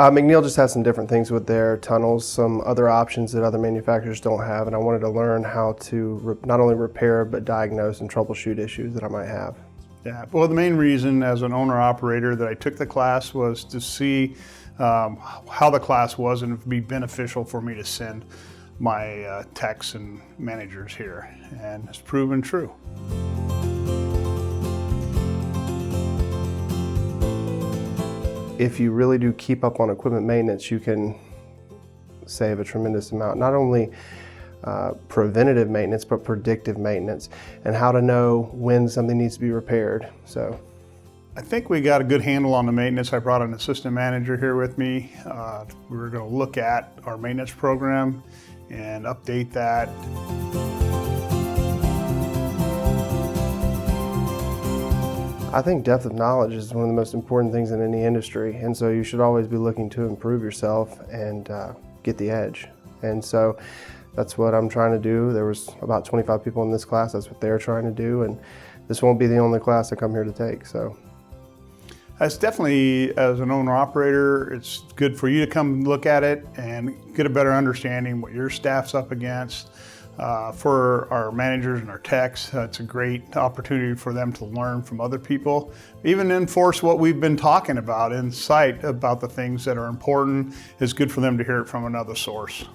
MacNeil just has some different things with their tunnels, some other options that other manufacturers don't have, and I wanted to learn how to not only repair but diagnose and troubleshoot issues that I might have. Yeah, well, the main reason as an owner-operator that I took the class was to see how the class was and it would be beneficial for me to send my techs and managers here, and it's proven true. If you really do keep up on equipment maintenance, you can save a tremendous amount. Not only preventative maintenance, but predictive maintenance, and how to know when something needs to be repaired. So, I think we got a good handle on the maintenance. I brought an assistant manager here with me. We were going to look at our maintenance program and update that. I think depth of knowledge is one of the most important things in any industry, and so you should always be looking to improve yourself and get the edge. And so that's what I'm trying to do. There was about 25 people in this class. That's what they're trying to do, and this won't be the only class I come here to take. So it's definitely, as an owner-operator, it's good for you to come look at it and get a better understanding what your staff's up against. For our managers and our techs, it's a great opportunity for them to learn from other people, even enforce what we've been talking about in site about the things that are important. It's good for them to hear it from another source.